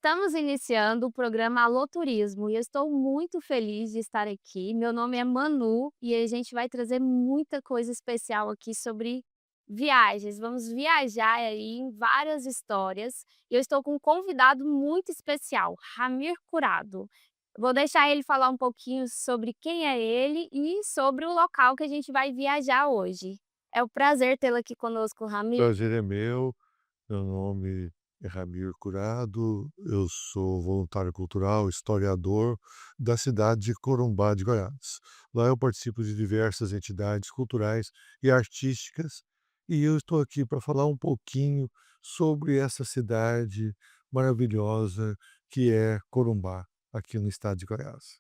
Estamos iniciando o programa Alô Turismo e eu estou muito feliz de estar aqui. Meu nome é Manu e a gente vai trazer muita coisa especial aqui sobre viagens. Vamos viajar aí em várias histórias e eu estou com um convidado muito especial, Ramir Curado. Vou deixar ele falar um pouquinho sobre quem é ele e sobre o local que a gente vai viajar hoje. É um prazer tê-lo aqui conosco, Ramir. Prazer é meu nome é Ramir Curado, eu sou voluntário cultural, historiador da cidade de Corumbá de Goiás. Lá eu participo de diversas entidades culturais e artísticas, e eu estou aqui para falar um pouquinho sobre essa cidade maravilhosa que é Corumbá, aqui no estado de Goiás.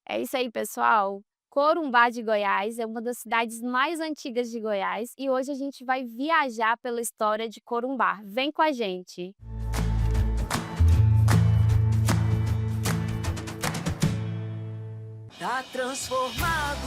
É isso aí, pessoal. Corumbá de Goiás é uma das cidades mais antigas de Goiás e hoje a gente vai viajar pela história de Corumbá. Vem com a gente. Tá transformado,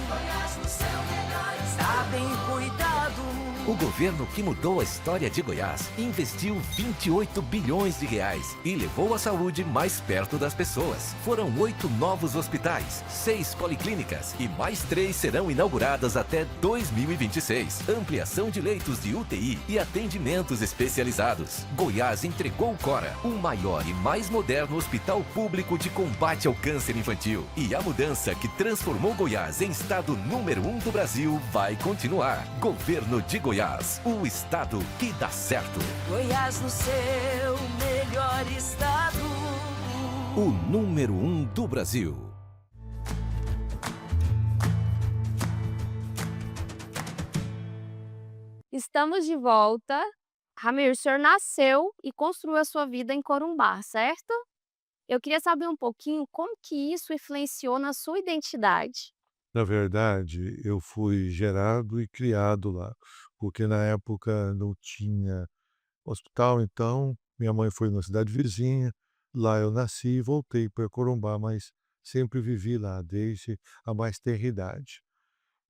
Goiás no seu melhor tá bem cuidado. O governo que mudou a história de Goiás investiu 28 bilhões de reais e levou a saúde mais perto das pessoas. Foram 8 novos hospitais, 6 policlínicas e mais 3 serão inauguradas até 2026. Ampliação de leitos de UTI e atendimentos especializados. Goiás entregou o Cora, o maior e mais moderno hospital público de combate ao câncer infantil. E a mudança que transformou Goiás em estado número 1 do Brasil vai continuar. Governo de Goiás, o estado que dá certo. Goiás no seu melhor estado. O número 1 do Brasil. Estamos de volta. Ramir, o senhor nasceu e construiu a sua vida em Corumbá, certo? Eu queria saber um pouquinho como que isso influenciou na sua identidade. Na verdade, eu fui gerado e criado lá, porque na época não tinha hospital, então minha mãe foi numa cidade vizinha, lá eu nasci e voltei para Corumbá, mas sempre vivi lá desde a mais tenra idade.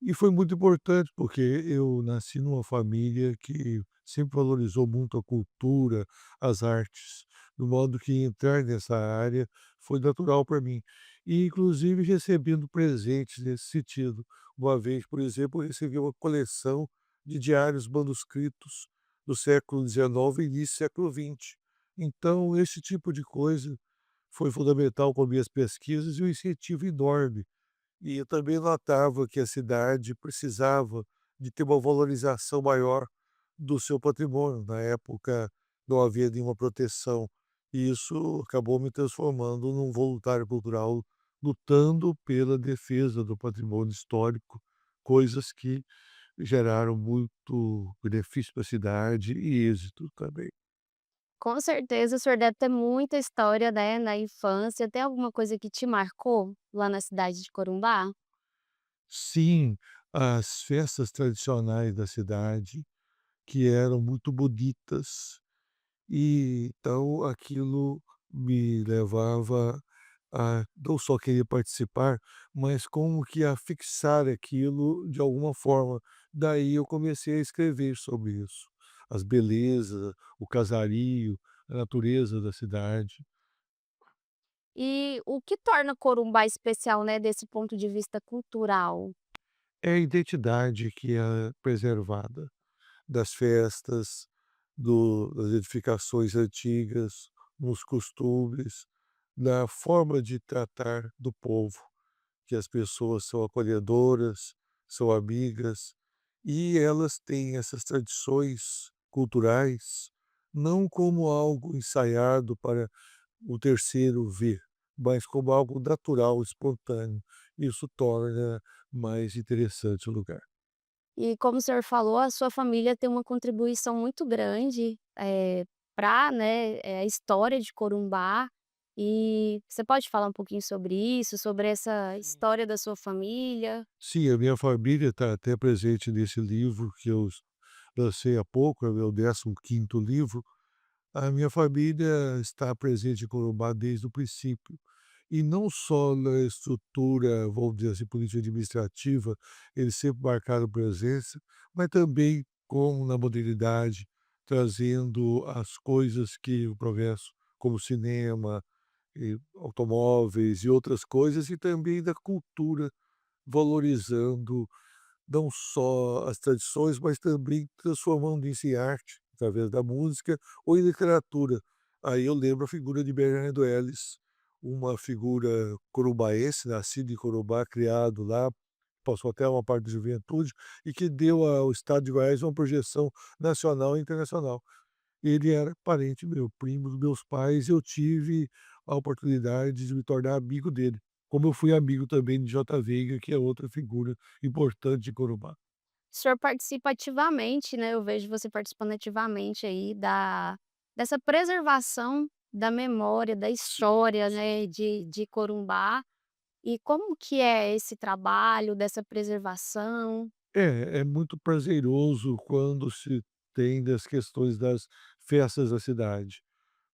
E foi muito importante, porque eu nasci numa família que sempre valorizou muito a cultura, as artes, do modo que entrar nessa área foi natural para mim. E inclusive recebendo presentes nesse sentido. Uma vez, por exemplo, eu recebi uma coleção de diários manuscritos do século XIX e início do século XX. Então, esse tipo de coisa foi fundamental para minhas pesquisas e um incentivo enorme, e eu também notava que a cidade precisava de ter uma valorização maior do seu patrimônio. Na época não havia nenhuma proteção, e isso acabou me transformando num voluntário cultural lutando pela defesa do patrimônio histórico, coisas que geraram muito benefício para a cidade e êxito também. Com certeza o senhor deve ter muita história, né, na infância. Tem alguma coisa que te marcou lá na cidade de Corumbá? Sim, as festas tradicionais da cidade, que eram muito bonitas. E então aquilo me levava a não só querer participar, mas como que a fixar aquilo de alguma forma. Daí eu comecei a escrever sobre isso, as belezas, o casario, a natureza da cidade. E o que torna Corumbá especial, né, desse ponto de vista cultural? É a identidade que é preservada das festas, das edificações antigas, nos costumes, na forma de tratar do povo, que as pessoas são acolhedoras, são amigas, e elas têm essas tradições culturais não como algo ensaiado para o terceiro ver, mas como algo natural, espontâneo. Isso torna mais interessante o lugar. E como o senhor falou, a sua família tem uma contribuição muito grande, pra, né, a história de Corumbá. E você pode falar um pouquinho sobre isso, sobre essa história da sua família? Sim, a minha família está até presente nesse livro que eu lancei há pouco, é o meu 15º livro. A minha família está presente em Corumbá desde o princípio. E não só na estrutura, vamos dizer assim, política administrativa, eles sempre marcaram presença, mas também como na modernidade, trazendo as coisas que o progresso como cinema, e automóveis e outras coisas, e também da cultura, valorizando não só as tradições, mas também transformando isso em arte, através da música ou em literatura. Aí eu lembro a figura de Bernardo Ellis, uma figura corumbaense, nascido em Corumbá, criado lá, passou até uma parte da juventude, e que deu ao estado de Goiás uma projeção nacional e internacional. Ele era parente meu, primo dos meus pais, e eu tive a oportunidade de me tornar amigo dele, como eu fui amigo também de J. Veiga, que é outra figura importante de Corumbá. O senhor participa ativamente, né, eu vejo você participando ativamente aí dessa preservação da memória, da história, né, de Corumbá. E como que é esse trabalho dessa preservação? É muito prazeroso quando se tem das questões das festas da cidade.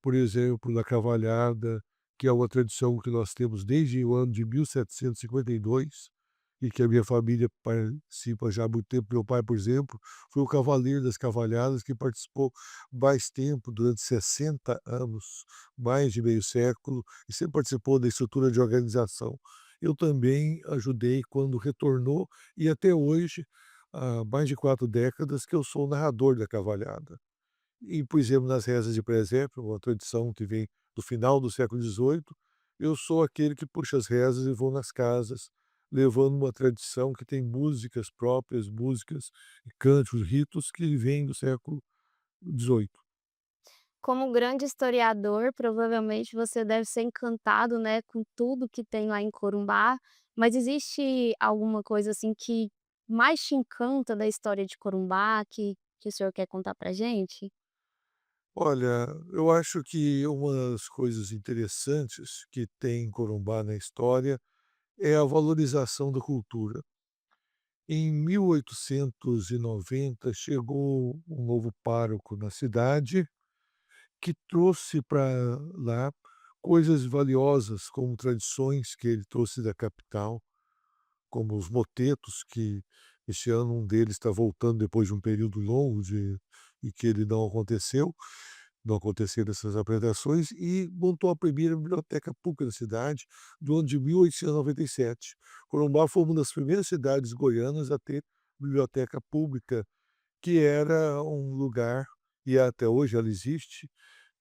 Por exemplo, da cavalhada, que é uma tradição que nós temos desde o ano de 1752, e que a minha família participa já há muito tempo. Meu pai, por exemplo, foi o cavaleiro das cavalhadas que participou mais tempo, durante 60 anos, mais de meio século, e sempre participou da estrutura de organização. Eu também ajudei quando retornou, e até hoje, há mais de 4 décadas, que eu sou o narrador da cavalhada. E, por exemplo, nas rezas de presépio, uma tradição que vem do final do século XVIII, eu sou aquele que puxa as rezas e vou nas casas, levando uma tradição que tem músicas próprias, músicas e cânticos, ritos que vêm do século XVIII. Como grande historiador, provavelmente você deve ser encantado, né, com tudo que tem lá em Corumbá, mas existe alguma coisa, assim, que mais te encanta da história de Corumbá, que o senhor quer contar pra gente? Olha, eu acho que uma das coisas interessantes que tem em Corumbá na história é a valorização da cultura. Em 1890 chegou um novo pároco na cidade, que trouxe para lá coisas valiosas, como tradições que ele trouxe da capital, como os motetos, que este ano um deles está voltando depois de um período longo e que ele não aconteceram essas apresentações, e montou a primeira biblioteca pública da cidade, do ano de 1897. Corumbá foi uma das primeiras cidades goianas a ter biblioteca pública, que era um lugar, e até hoje ela existe,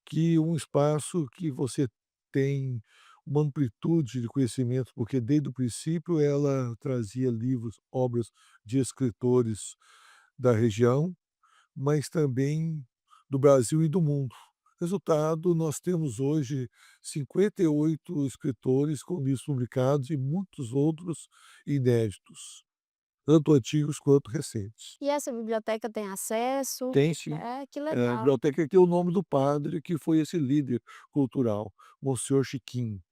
que um espaço que você tem uma amplitude de conhecimento, porque desde o princípio ela trazia livros, obras de escritores da região, mas também do Brasil e do mundo. Resultado, nós temos hoje 58 escritores com livros publicados e muitos outros inéditos, tanto antigos quanto recentes. E essa biblioteca tem acesso? Tem sim. É, que A legal, biblioteca tem o nome do padre que foi esse líder cultural, Monsenhor Chiquinho,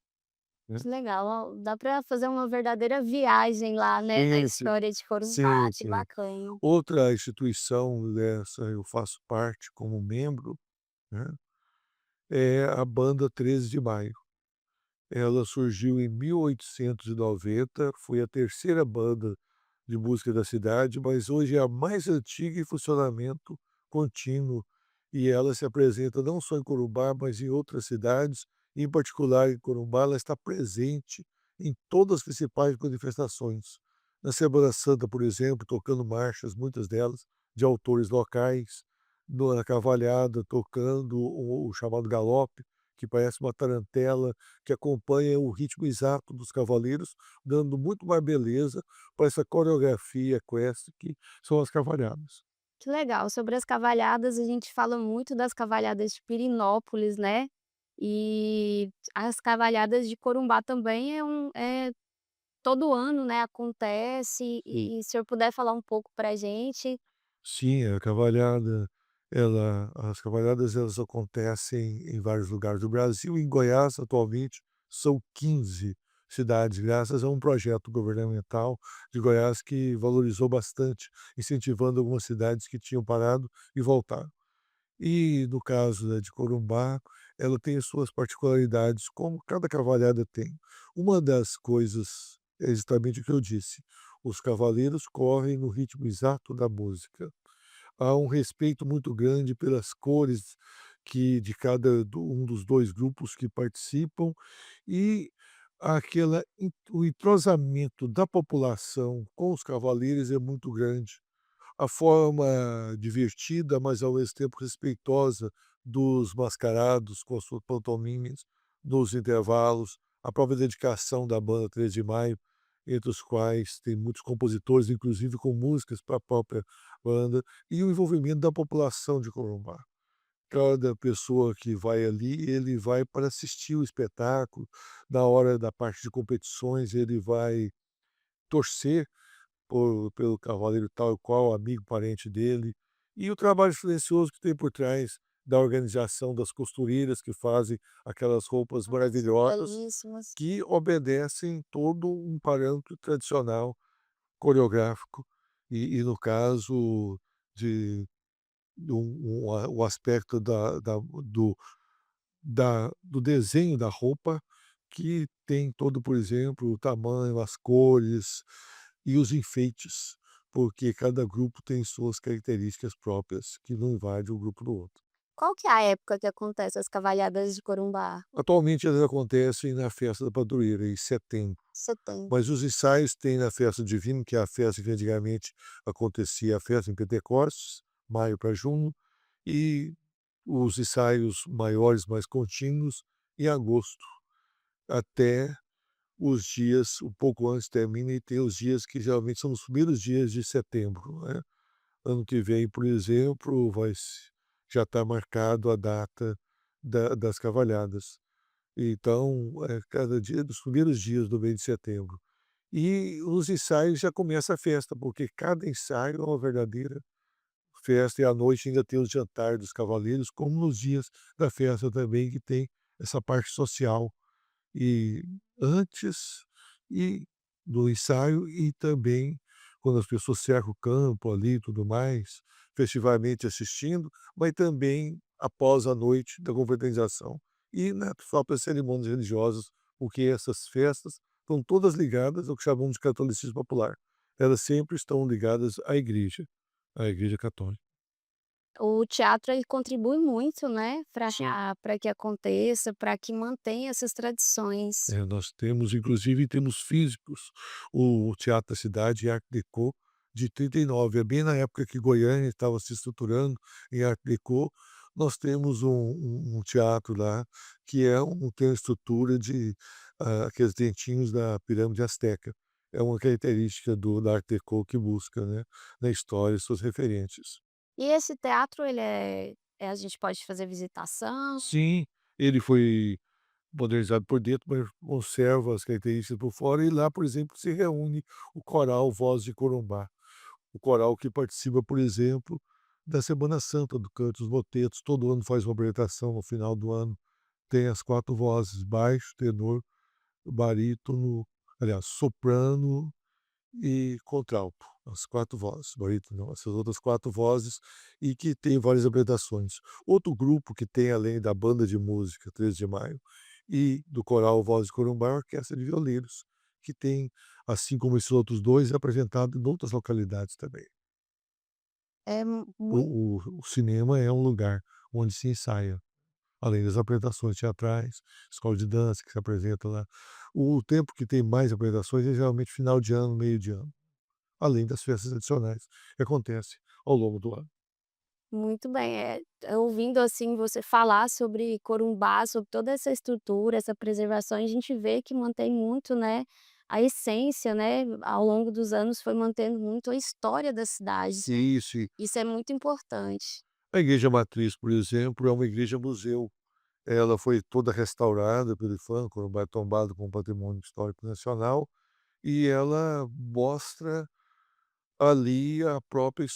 né. que legal. Ó, dá para fazer uma verdadeira viagem lá, né, na Sim, sim. história de Corumbá, Sim, que sim. bacana. Outra instituição dessa eu faço parte como membro, né, é a banda 13 de Maio. Ela surgiu em 1890, foi a terceira banda de música da cidade, mas hoje é a mais antiga em funcionamento contínuo, e ela se apresenta não só em Corumbá, mas em outras cidades, em particular em Corumbá, ela está presente em todas as principais manifestações. Na Semana Santa, por exemplo, tocando marchas, muitas delas de autores locais, na cavalhada, tocando o chamado galope, que parece uma tarantela, que acompanha o ritmo exato dos cavaleiros, dando muito mais beleza para essa coreografia equestre que são as cavalhadas. Que legal. Sobre as cavalhadas, a gente fala muito das cavalhadas de Pirenópolis, né, e as cavalhadas de Corumbá também é todo ano, né, acontece, Sim. e se o senhor puder falar um pouco pra gente. Sim, a cavalhada, as cavalhadas, elas acontecem em vários lugares do Brasil. Em Goiás, atualmente, são 15 cidades, graças a um projeto governamental de Goiás que valorizou bastante, incentivando algumas cidades que tinham parado e voltaram. E no caso, né, de Corumbá, ela tem as suas particularidades, como cada cavalhada tem. Uma das coisas é exatamente o que eu disse: os cavaleiros correm no ritmo exato da música. Há um respeito muito grande pelas cores que de cada um dos 2 grupos que participam, e o entrosamento da população com os cavaleiros é muito grande. A forma divertida, mas ao mesmo tempo respeitosa dos mascarados com as suas pantomimes nos intervalos, a própria dedicação da banda 13 de Maio, entre os quais tem muitos compositores, inclusive com músicas para a própria banda, e o envolvimento da população de Corumbá. Cada pessoa que vai ali, ele vai para assistir o espetáculo, na hora da parte de competições ele vai torcer pelo cavaleiro tal e qual, amigo, parente dele, e o trabalho silencioso que tem por trás da organização das costureiras que fazem aquelas roupas Nossa, maravilhosas, belíssimas. que obedecem todo um parâmetro tradicional coreográfico e no caso de o aspecto do desenho da roupa, que tem todo, por exemplo, o tamanho, as cores e os enfeites, porque cada grupo tem suas características próprias, que não invade o grupo do outro. Qual que é a época que acontece as cavalhadas de Corumbá? Atualmente elas acontecem na festa da padroeira, em setembro, Setembro. mas os ensaios tem na festa do divino, que é a festa que antigamente acontecia a festa em Pentecostes, maio para junho, e os ensaios maiores, mais contínuos, em agosto, até os dias um pouco antes termina e tem os dias que geralmente são os primeiros dias de setembro, né. Ano que vem, por exemplo, já está marcado a data das cavalhadas. Então, cada dia dos primeiros dias do mês de setembro. E os ensaios já começa a festa, porque cada ensaio é uma verdadeira festa e à noite ainda tem o jantar dos cavaleiros, como nos dias da festa também, que tem essa parte social. E antes e do ensaio e também quando as pessoas cercam o campo ali e tudo mais, festivamente assistindo, mas também após a noite da confraternização e nas próprias cerimônias religiosas, porque essas festas estão todas ligadas ao que chamamos de catolicismo popular. Elas sempre estão ligadas à igreja católica. O teatro ele contribui muito, né, Sim. para que aconteça, para que mantenha essas tradições. Nós temos, inclusive, temos físicos, o Teatro da Cidade Art Déco de 39, é bem na época que Goiânia estava se estruturando em Art Déco, nós temos um teatro lá que tem uma estrutura de, aqueles dentinhos da pirâmide asteca. É uma característica da Art Déco que busca, né, na história suas referências. E esse teatro ele a gente pode fazer visitação? Sim, ele foi modernizado por dentro, mas conserva as características por fora, e lá, por exemplo, se reúne o coral Voz de Corumbá, o coral que participa, por exemplo, da Semana Santa do Canto dos Motetos, todo ano faz uma apresentação no final do ano, tem as 4 vozes, baixo, tenor, barítono, aliás, soprano e contralto, as 4 vozes, barítono não, essas outras 4 vozes, e que tem várias apresentações. Outro grupo que tem além da banda de música 13 de Maio e do coral Voz de Corumbá, a orquestra de violeiros, que tem, assim como esses outros 2, é apresentado em outras localidades também. É muito O cinema é um lugar onde se ensaia, além das apresentações teatrais, escola de dança que se apresenta lá. O tempo que tem mais apresentações é geralmente final de ano, meio de ano. Além das festas adicionais que acontecem ao longo do ano. muito bem. Ouvindo, assim, você falar sobre Corumbá, sobre toda essa estrutura, essa preservação, a gente vê que mantém muito, né, a essência, né, ao longo dos anos foi mantendo muito a história da cidade. Isso, e Isso é muito importante. a igreja matriz, por exemplo, é uma igreja museu. Ela foi toda restaurada pelo IPHAN, Corumbá é tombado como Patrimônio Histórico Nacional, e ela mostra ali a própria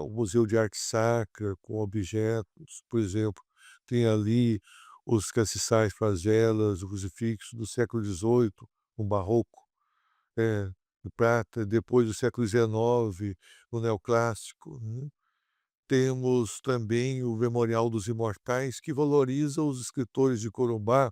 o Museu de Arte Sacra com objetos, por exemplo, tem ali os castiçais para as velas, o crucifixo do século XVIII, um barroco, de prata, depois do século XIX, o neoclássico, né. Temos também o Memorial dos Imortais, que valoriza os escritores de Corumbá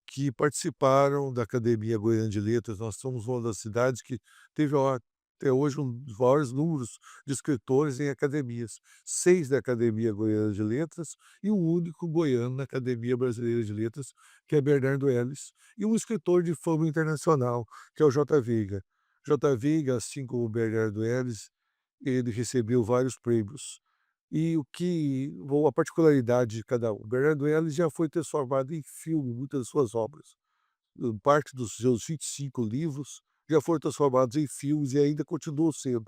que participaram da Academia Goiana de Letras. Nós somos uma das cidades que teve a até hoje um dos maiores números de escritores em academias, 6 da Academia Goiana de Letras e o único goiano na Academia Brasileira de Letras, que é Bernardo Ellis, e um escritor de fama internacional, que é o J. Veiga. J. Veiga, assim como o Bernardo Ellis, ele recebeu vários prêmios. E a particularidade de cada um. Bernardo Ellis já foi transformado em filme, muitas das suas obras. Parte dos seus 25 livros já foram transformados em filmes e ainda continuam sendo.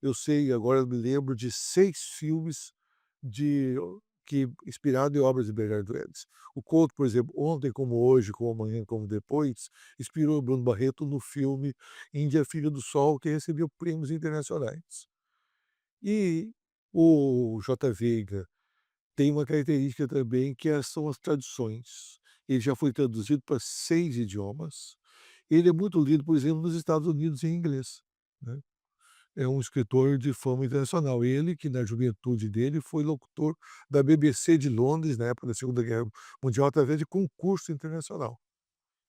Eu sei, agora eu me lembro de 6 filmes de inspirado em obras de Bernardo Ellis. O conto, por exemplo, Ontem como Hoje, como Amanhã como Depois, inspirou Bruno Barreto no filme Índia Filha do Sol, que recebeu prêmios internacionais. E o J. Veiga tem uma característica também são as traduções. Ele já foi traduzido para 6 idiomas. Ele é muito lido, por exemplo, nos Estados Unidos em inglês, né. É um escritor de fama internacional. Ele que na juventude dele foi locutor da BBC de Londres, na época da Segunda Guerra Mundial, através de concurso internacional.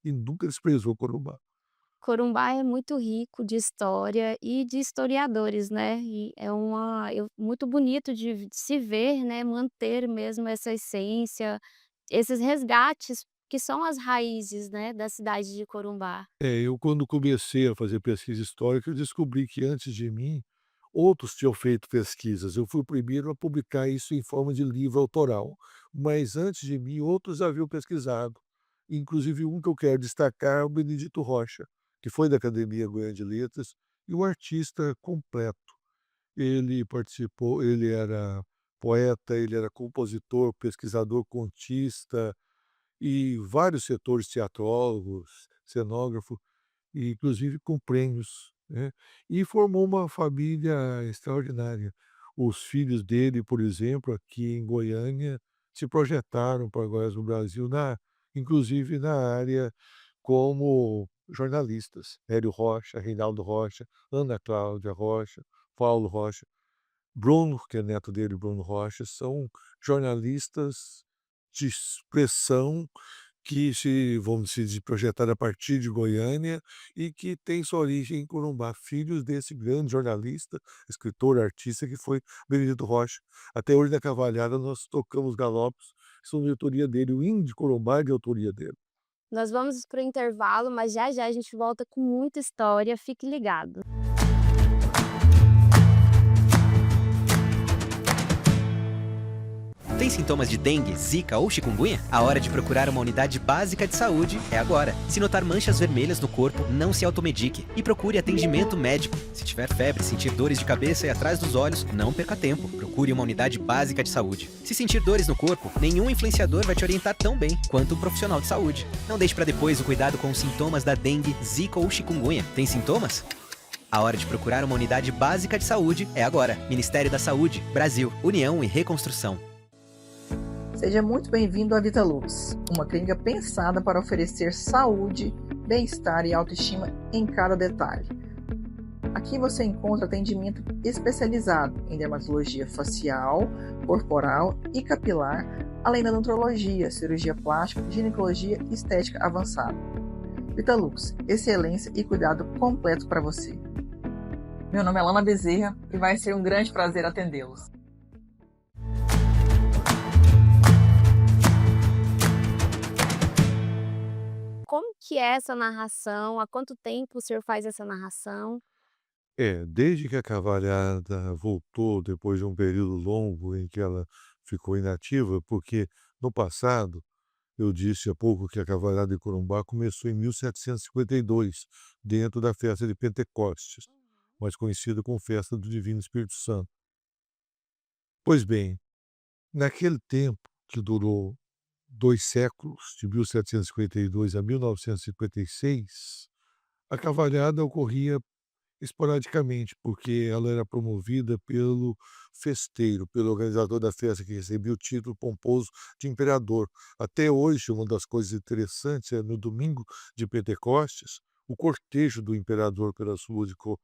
E nunca desprezou Corumbá. Corumbá é muito rico de história e de historiadores, né, e é muito bonito de se ver, né, manter mesmo essa essência, esses resgates que são as raízes, né, da cidade de Corumbá. Eu quando comecei a fazer pesquisa histórica, eu descobri que antes de mim, outros tinham feito pesquisas. Eu fui o primeiro a publicar isso em forma de livro autoral, mas antes de mim outros haviam pesquisado. Inclusive um que eu quero destacar é o Benedito Rocha, que foi da Academia Goiana de Letras e um artista completo. Ele era poeta, ele era compositor, pesquisador, contista e vários setores, teatrólogos, cenógrafo, e inclusive com prêmios, né. E formou uma família extraordinária. Os filhos dele, por exemplo, aqui em Goiânia, se projetaram para Goiás no Brasil, inclusive na área como jornalistas. Hélio Rocha, Reinaldo Rocha, Ana Cláudia Rocha, Paulo Rocha, Bruno, que é neto dele, Bruno Rocha, são jornalistas de expressão vamos dizer, projetaram a partir de Goiânia e que tem sua origem em Corumbá, filhos desse grande jornalista, escritor, artista que foi Benedito Rocha. Até hoje na Cavalhada nós tocamos galopes, que são de autoria dele, o hino de Corumbá é de autoria dele. Nós vamos para o intervalo, mas já já a gente volta com muita história, fique ligado. Tem sintomas de dengue, zika ou chikungunya? A hora de procurar uma unidade básica de saúde é agora. Se notar manchas vermelhas no corpo, não se automedique e procure atendimento médico. Se tiver febre, sentir dores de cabeça e atrás dos olhos, não perca tempo. Procure uma unidade básica de saúde. Se sentir dores no corpo, nenhum influenciador vai te orientar tão bem quanto um profissional de saúde. Não deixe para depois o cuidado com os sintomas da dengue, zika ou chikungunya. Tem sintomas? A hora de procurar uma unidade básica de saúde é agora. Ministério da Saúde, Brasil, União e Reconstrução. Seja muito bem-vindo à Vitalux, uma clínica pensada para oferecer saúde, bem-estar e autoestima em cada detalhe. Aqui você encontra atendimento especializado em dermatologia facial, corporal e capilar, além da nutrologia, cirurgia plástica, ginecologia e estética avançada. Vitalux, excelência e cuidado completo para você. Meu nome é Lana Bezerra e vai ser um grande prazer atendê-los. Como que é essa narração? Há quanto tempo o senhor faz essa narração? Desde que a Cavalhada voltou, depois de um período longo em que ela ficou inativa, porque no passado, eu disse há pouco que a Cavalhada de Corumbá começou em 1752, dentro da festa de Pentecostes, mais conhecida como Festa do Divino Espírito Santo. Pois bem, naquele tempo, que durou 2 séculos, de 1752 a 1956, a cavalhada ocorria esporadicamente, porque ela era promovida pelo festeiro, pelo organizador da festa, que recebia o título pomposo de imperador. Até hoje, uma das coisas interessantes é no domingo de Pentecostes, o cortejo do imperador pelas ruas com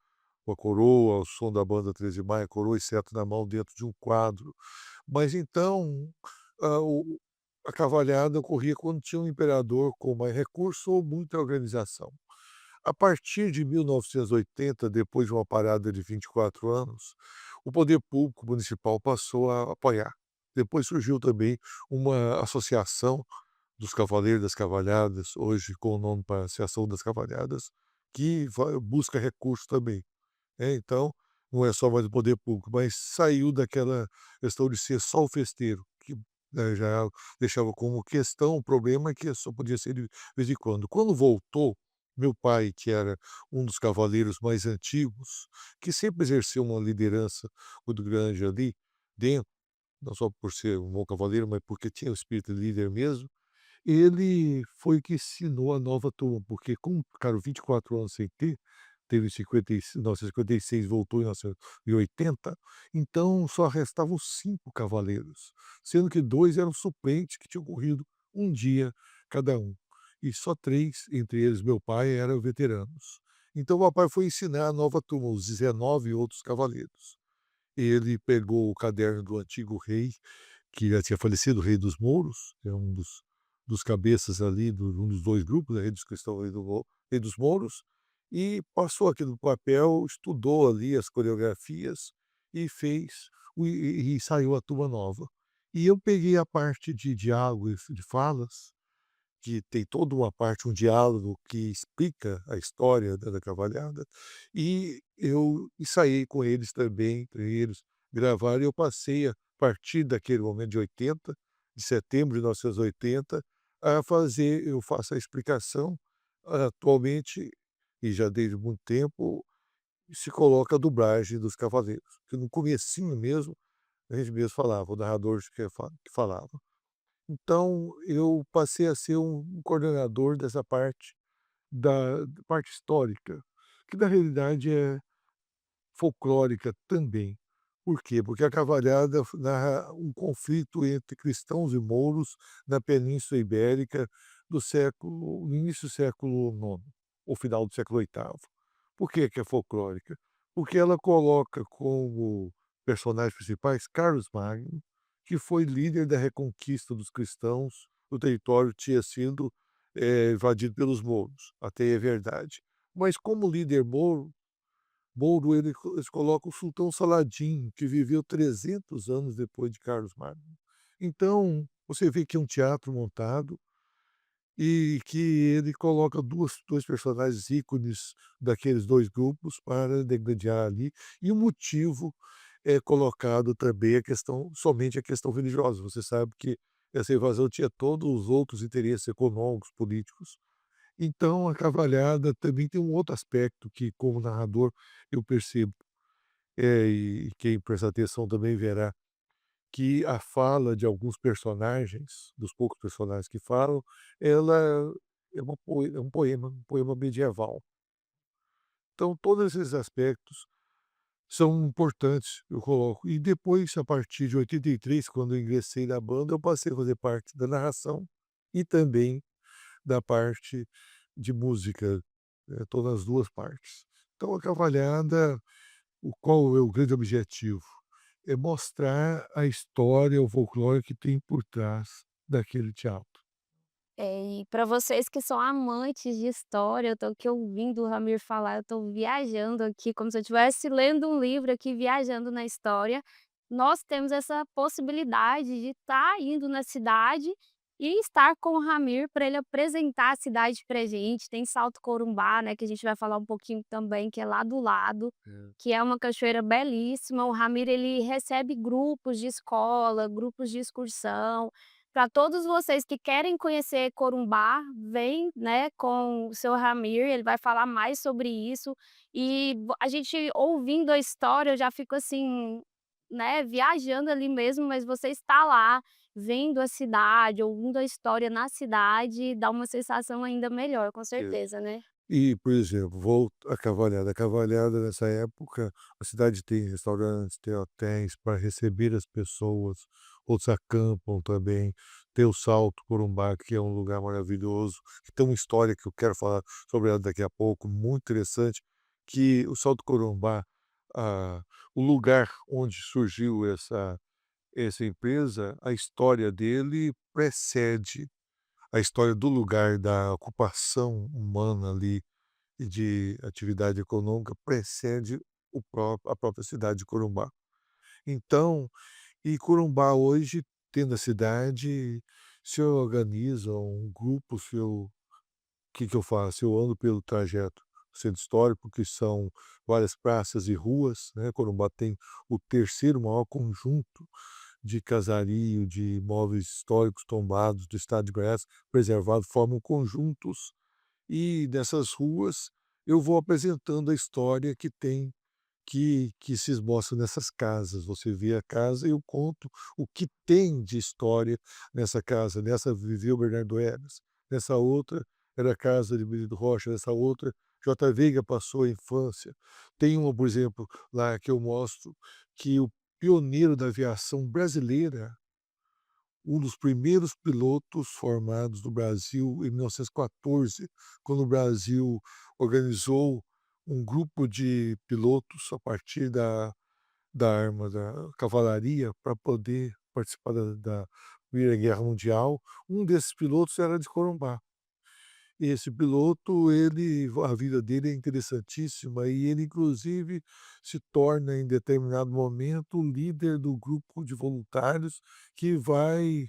a coroa, ao som da banda 13 de Maio, coroa e cetro na mão dentro de um quadro. Mas então, a cavalhada ocorria quando tinha um imperador com mais recurso ou muita organização. A partir de 1980, depois de uma parada de 24 anos, o poder público municipal passou a apoiar. Depois surgiu também uma associação dos Cavaleiros das Cavalhadas, hoje com o nome para Associação das Cavalhadas, que busca recursos também. Então, não é só mais o poder público, mas saiu daquela questão de ser só o festeiro, que, já deixava como questão, o problema é que só podia ser de vez em quando. Quando voltou, meu pai, que era um dos cavaleiros mais antigos, que sempre exerceu uma liderança muito grande ali dentro, não só por ser um bom cavaleiro, mas porque tinha o espírito de líder mesmo, ele foi o que ensinou a nova turma, porque como ficaram 24 anos sem ter, teve em 1956, voltou em 1980, então só restavam 5 cavaleiros, sendo que 2 eram suplentes que tinham corrido um dia cada um, e só 3, entre eles meu pai, eram veteranos. Então o papai foi ensinar a nova turma, os 19 outros cavaleiros. Ele pegou o caderno do antigo rei, que já tinha falecido, o rei dos Mouros, é um dos cabeças ali, um dos 2 grupos, né, rei dos cristãos e rei dos Mouros, e passou aquilo no papel, estudou ali as coreografias e fez e saiu a turma nova. E eu peguei a parte de diálogo e de falas, que tem toda uma parte, um diálogo que explica a história da cavalhada, e eu ensaiei com eles também, para eles gravaram, e eu passei a partir daquele momento de 80, de setembro de 1980, a fazer eu faço a explicação. Atualmente, e já desde muito tempo, se coloca a dublagem dos cavaleiros, que no comecinho mesmo, a gente mesmo falava, o narrador que falava. Então, eu passei a ser um coordenador dessa parte da parte histórica, que na realidade é folclórica também. Por quê? Porque a cavalhada narra um conflito entre cristãos e mouros na Península Ibérica no início do século IX, ou final do século VIII. Por que é folclórica? Porque ela coloca como personagens principais Carlos Magno, que foi líder da reconquista dos cristãos, o território tinha sido, invadido pelos mouros, até aí é verdade. Mas como líder mouro, eles colocam o sultão Saladin, que viveu 300 anos depois de Carlos Magno. Então, você vê que é um teatro montado e que ele coloca 2 personagens ícones daqueles 2 grupos para degladiar ali, e o motivo é colocado também somente a questão religiosa. Você sabe que essa invasão tinha todos os outros interesses econômicos, políticos. Então a cavalhada também tem um outro aspecto que, como narrador, eu percebo, e quem prestar atenção também verá, que a fala de alguns personagens, dos poucos personagens que falam, ela é um poema medieval. Então todos esses aspectos são importantes, eu coloco. E depois, a partir de 83, quando eu ingressei na banda, eu passei a fazer parte da narração e também da parte de música, estou nas 2 partes. Então a cavalhada, qual é o grande objetivo? É mostrar a história, o folclore que tem por trás daquele teatro. E para vocês que são amantes de história, eu tô aqui ouvindo o Ramir falar, eu tô viajando aqui, como se eu estivesse lendo um livro aqui, viajando na história. Nós temos essa possibilidade de estar indo na cidade e estar com o Ramir para ele apresentar a cidade pra gente. Tem Salto Corumbá, né, que a gente vai falar um pouquinho também, que é lá do lado, É. que é uma cachoeira belíssima. O Ramir, ele recebe grupos de escola, grupos de excursão. Para todos vocês que querem conhecer Corumbá, vem, né, com o seu Ramir, ele vai falar mais sobre isso. E a gente ouvindo a história, eu já fico assim, né, viajando ali mesmo, mas você está lá, vendo a cidade, ouvindo a história na cidade, dá uma sensação ainda melhor, com certeza, né. E, por exemplo, volto à cavalhada. A cavalhada nessa época, a cidade tem restaurantes, tem hotéis para receber as pessoas, outros acampam também. Tem o Salto Corumbá, que é um lugar maravilhoso, que tem uma história que eu quero falar sobre ela daqui a pouco, muito interessante, que o Salto Corumbá, ah, o lugar onde surgiu essa empresa, a história dele precede a história do lugar, da ocupação humana ali, de atividade econômica precede a própria cidade de Corumbá. Então, e Corumbá hoje, tendo a cidade, se organiza um grupo, se eu que eu faço? Eu ando pelo trajeto do centro histórico, que são várias praças e ruas, né, Corumbá tem o terceiro maior conjunto de casario, de imóveis históricos tombados do estado de Goiás, preservados, formam conjuntos, e nessas ruas eu vou apresentando a história que tem que se esboça nessas casas. Você vê a casa e eu conto o que tem de história nessa casa. Nessa vivia o Bernardo Hermes, nessa outra era a casa de Benito Rocha, nessa outra J. Veiga passou a infância. Tem uma, por exemplo, lá que eu mostro que o pioneiro da aviação brasileira, um dos primeiros pilotos formados no Brasil em 1914, quando o Brasil organizou um grupo de pilotos a partir da arma da cavalaria para poder participar da Primeira Guerra Mundial. Um desses pilotos era de Corumbá. Esse piloto, ele a vida dele é interessantíssima e ele inclusive se torna em determinado momento o líder do grupo de voluntários que vai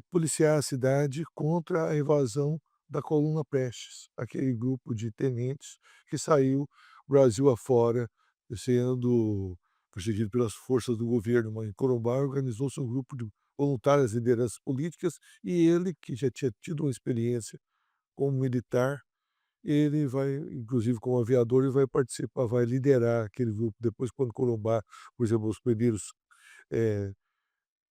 policiar a cidade contra a invasão da Coluna Prestes, aquele grupo de tenentes que saiu Brasil afora, sendo perseguido pelas forças do governo. Mas em Corumbá organizou-se um grupo de voluntárias lideranças políticas e ele, que já tinha tido uma experiência como militar, ele vai, inclusive como aviador, ele vai participar, vai liderar aquele grupo. Depois, quando Corumbá, por exemplo, os primeiros eh,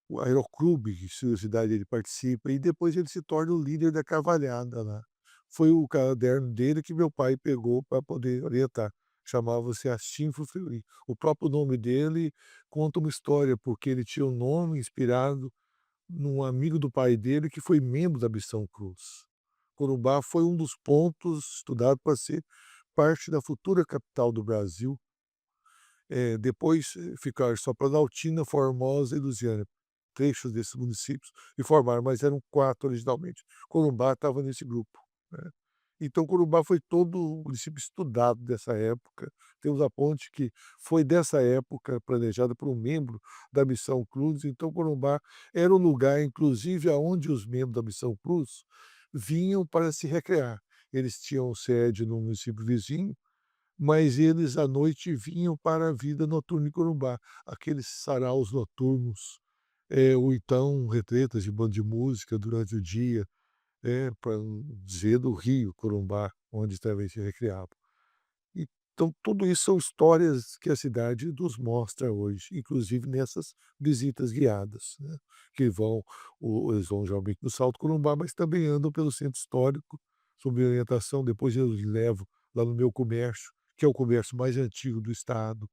o aeroclube, que cidade ele participa, e depois ele se torna o líder da cavalhada lá. Foi o caderno dele que meu pai pegou para poder orientar. Chamava-se Astinfo Fleury. O próprio nome dele conta uma história, porque ele tinha um nome inspirado num amigo do pai dele que foi membro da Missão Cruz. Corumbá foi um dos pontos estudados para ser parte da futura capital do Brasil. Depois ficaram só Planaltina, Formosa e Lusiânia, trechos desses municípios, e formaram, mas eram 4 originalmente. Corumbá estava nesse grupo, né. Então Corumbá foi todo o município estudado dessa época. Temos a ponte que foi dessa época, planejada por um membro da Missão Cruz, então Corumbá era um lugar, inclusive, aonde os membros da Missão Cruz vinham para se recrear. Eles tinham sede no município vizinho, mas eles à noite vinham para a vida noturna em Corumbá, aqueles saraus noturnos, ou então retretas de banda de música durante o dia, para dizer do Rio, Corumbá, onde também se recreavam. Então tudo isso são histórias que a cidade nos mostra hoje, inclusive nessas visitas guiadas, né, que vão eles vão geralmente no Salto Corumbá, mas também andam pelo centro histórico, sob orientação, depois eu os levo lá no meu comércio, que é o comércio mais antigo do estado.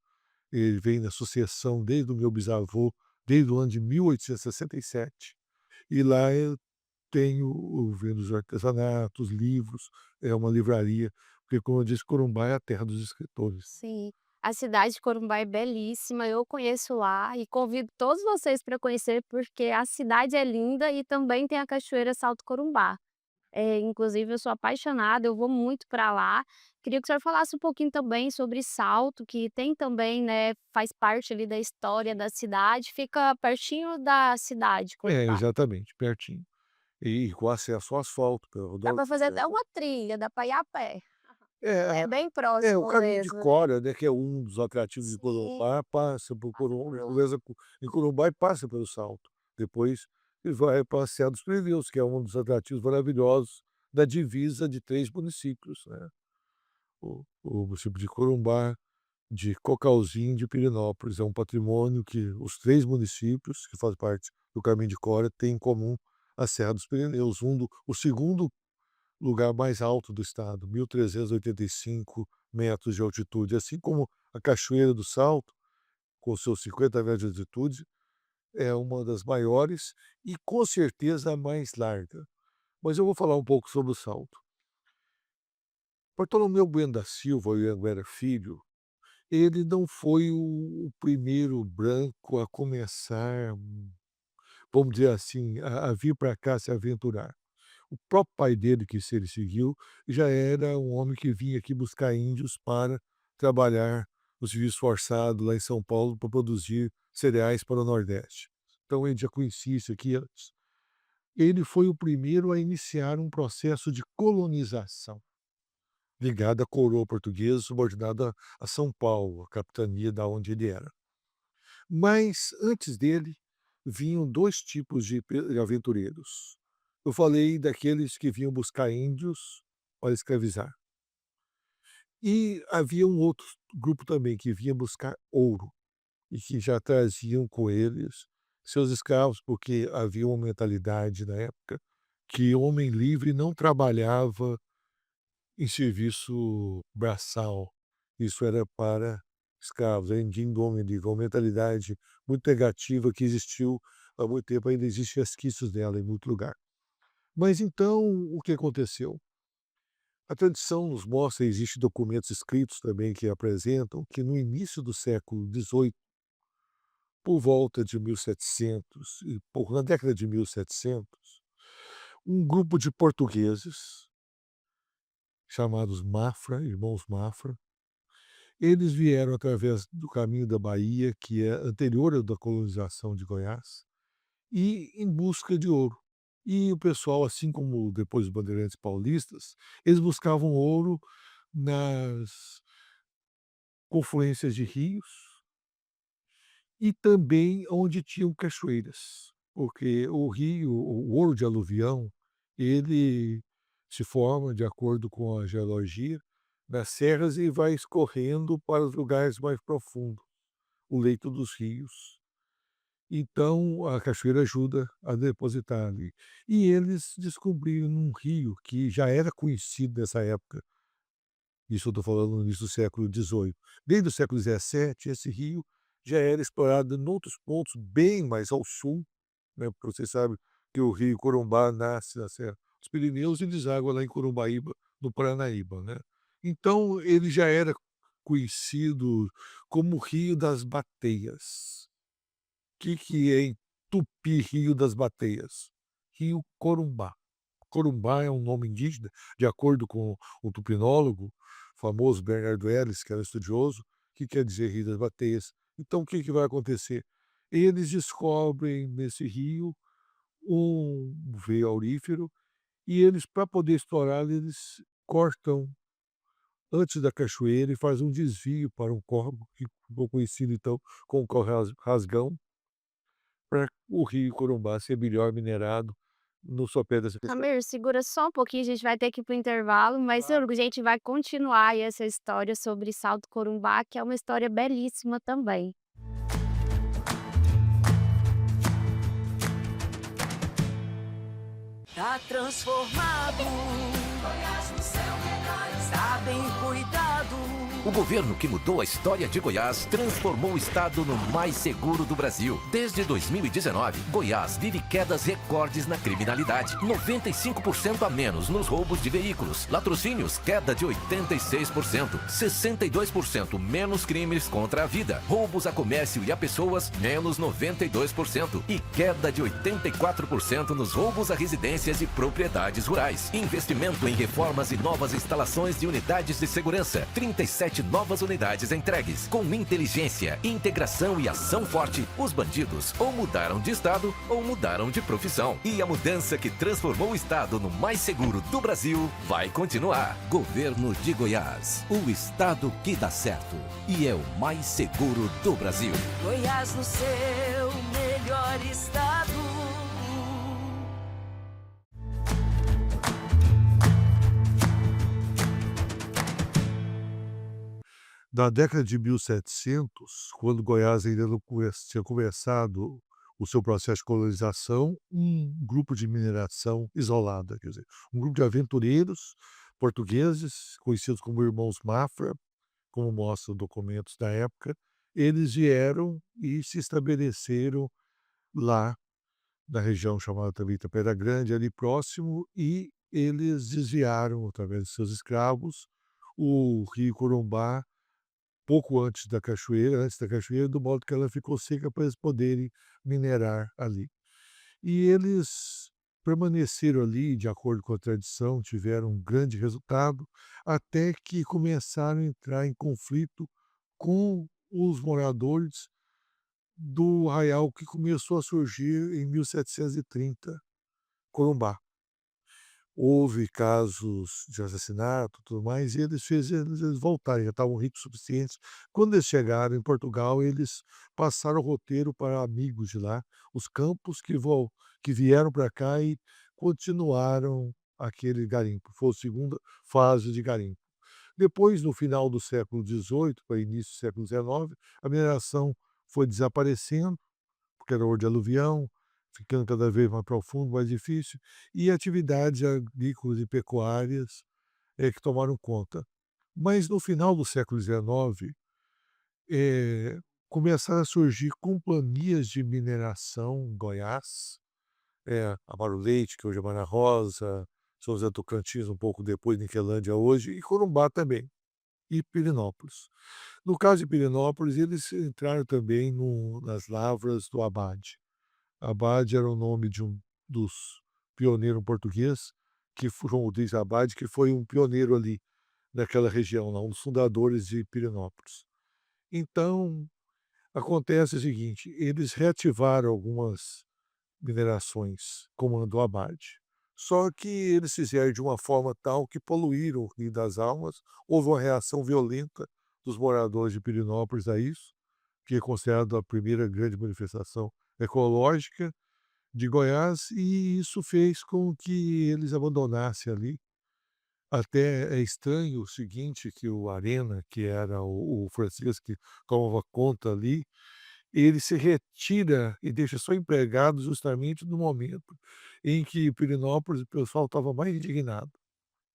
Ele vem na sucessão desde o meu bisavô, desde o ano de 1867, e lá eu tenho o vendo os artesanatos, livros, é uma livraria, porque como eu disse, Corumbá é a terra dos escritores. Sim, a cidade de Corumbá é belíssima, eu conheço lá e convido todos vocês para conhecer, porque a cidade é linda e também tem a cachoeira Salto Corumbá. Inclusive eu sou apaixonada, eu vou muito para lá. Queria que o senhor falasse um pouquinho também sobre Salto, que tem também, né, faz parte ali da história da cidade, fica pertinho da cidade, Corumbá. Exatamente, pertinho. E com acesso ao asfalto pela Dá rodovia. para fazer até uma trilha, dá para ir a pé. É, É bem o próximo caminho de mesmo. Cora, né, que é um dos atrativos de Sim, Corumbá, passa por passa por Corumbá, lá. começa em Corumbá e passa pelo Salto. Depois ele vai para Serra dos Pirineus, que é um dos atrativos maravilhosos da divisa de 3 municípios, né. O município de Corumbá, de Cocalzinho e de Pirenópolis. É um patrimônio que os 3 municípios que fazem parte do Caminho de Cora têm em comum a Serra dos Pirineus, o segundo lugar mais alto do estado, 1.385 metros de altitude, assim como a Cachoeira do Salto, com seus 50 metros de altitude, é uma das maiores e com certeza a mais larga. Mas eu vou falar um pouco sobre o Salto. Bartolomeu Bueno da Silva e Anguera Filho, ele não foi o primeiro branco a começar, vamos dizer assim, a vir para cá se aventurar. O próprio pai dele, que se ele seguiu, já era um homem que vinha aqui buscar índios para trabalhar no serviço forçado lá em São Paulo para produzir cereais para o Nordeste. Então ele já conhecia isso aqui antes. Ele foi o primeiro a iniciar um processo de colonização ligado à coroa portuguesa, subordinada a São Paulo, a capitania da onde ele era. Mas antes dele vinham 2 tipos de aventureiros. Eu falei daqueles que vinham buscar índios para escravizar. E havia um outro grupo também que vinha buscar ouro e que já traziam com eles seus escravos, porque havia uma mentalidade na época que homem livre não trabalhava em serviço braçal. Isso era para escravos, a homem livre, uma mentalidade muito negativa que existiu há muito tempo, ainda existem resquícios dela em muito lugar. Mas então, o que aconteceu? A tradição nos mostra, existem documentos escritos também que apresentam que no início do século XVIII, por volta de 1700, na década de 1700, um grupo de portugueses, chamados Mafra, irmãos Mafra, eles vieram através do caminho da Bahia, que é anterior à da colonização de Goiás, e em busca de ouro. E o pessoal, assim como depois os bandeirantes paulistas, eles buscavam ouro nas confluências de rios e também onde tinham cachoeiras, porque o ouro de aluvião, ele se forma de acordo com a geologia nas serras e vai escorrendo para os lugares mais profundos, o leito dos rios. Então a cachoeira ajuda a depositar ali. E eles descobriram um rio que já era conhecido nessa época, isso eu estou falando no início do século XVIII. Desde o século XVII, esse rio já era explorado em outros pontos bem mais ao sul, né, porque você sabe que o rio Corumbá nasce na Serra dos Pirineus e deságua lá em Corumbaíba, no Paranaíba, né. Então ele já era conhecido como o Rio das Bateias. Que é em tupi Rio das Bateias? Rio Corumbá. Corumbá é um nome indígena, de acordo com o tupinólogo famoso Bernardo Ellis, que era estudioso, que quer dizer Rio das Bateias. Então o que que vai acontecer? Eles descobrem nesse rio um veio aurífero e eles, para poder explorar, eles cortam antes da cachoeira e fazem um desvio para um córrego, que ficou conhecido então como Córrego Rasgão, para o rio Corumbá ser melhor minerado no sopé dessa questão. Ramiro, segura só um pouquinho, a gente vai ter que ir para o intervalo, mas Claro. a gente vai continuar aí essa história sobre Salto Corumbá, que é uma história belíssima também. Tá transformado. Goiás no seu melhor. Está bem cuidado. O governo que mudou a história de Goiás transformou o estado no mais seguro do Brasil. Desde 2019, Goiás vive quedas recordes na criminalidade. 95% a menos nos roubos de veículos. Latrocínios, queda de 86%. 62% menos crimes contra a vida. Roubos a comércio e a pessoas, menos 92%. E queda de 84% nos roubos a residências e propriedades rurais. Investimento em reformas e novas instalações de unidades de segurança. 37 novas unidades entregues. Com inteligência, integração e ação forte, os bandidos ou mudaram de estado ou mudaram de profissão. E a mudança que transformou o estado no mais seguro do Brasil vai continuar. Governo de Goiás, o estado que dá certo e é o mais seguro do Brasil. Goiás no seu melhor estado. Na década de 1700, quando Goiás ainda não tinha começado o seu processo de colonização, um grupo de mineração isolada, quer dizer, um grupo de aventureiros portugueses, conhecidos como Irmãos Mafra, como mostram documentos da época, eles vieram e se estabeleceram lá na região chamada também Itapera Grande, ali próximo, e eles desviaram, através de seus escravos, o rio Corumbá pouco antes da cachoeira, do modo que ela ficou seca para eles poderem minerar ali. E eles permaneceram ali, de acordo com a tradição, tiveram um grande resultado, até que começaram a entrar em conflito com os moradores do arraial que começou a surgir em 1730, Corumbá. Houve casos de assassinato, tudo mais, e eles voltarem, já estavam ricos o suficientes. Quando eles chegaram em Portugal, eles passaram o roteiro para amigos de lá, os Campos, que vieram para cá e continuaram aquele garimpo. Foi a segunda fase de garimpo. Depois, no final do século XVIII para início do século XIX, a mineração foi desaparecendo, porque era ouro de aluvião, ficando cada vez mais profundo, mais difícil, e atividades agrícolas e pecuárias que tomaram conta. Mas no final do século XIX, eh, começaram a surgir companhias de mineração em Goiás, Amaro Leite, que hoje é Mana Rosa, São José do Tocantins, um pouco depois, Niquelândia hoje, e Corumbá também, e Pirenópolis. No caso de Pirenópolis, eles entraram também nas lavras do Abade. Abade era o nome de um dos pioneiros português, que foi João Rodrigues Abade, que foi um pioneiro ali naquela região lá, um dos fundadores de Pirenópolis. Então, acontece o seguinte, eles reativaram algumas minerações comando Abade, só que eles fizeram de uma forma tal que poluíram o Rio das Almas, houve uma reação violenta dos moradores de Pirenópolis a isso, que é considerado a primeira grande manifestação ecológica de Goiás, e isso fez com que eles abandonassem ali. Até é estranho o seguinte, que o Arena, que era o Francisco que tomava conta ali, ele se retira e deixa só empregado justamente no momento em que Pirenópolis o pessoal estava mais indignado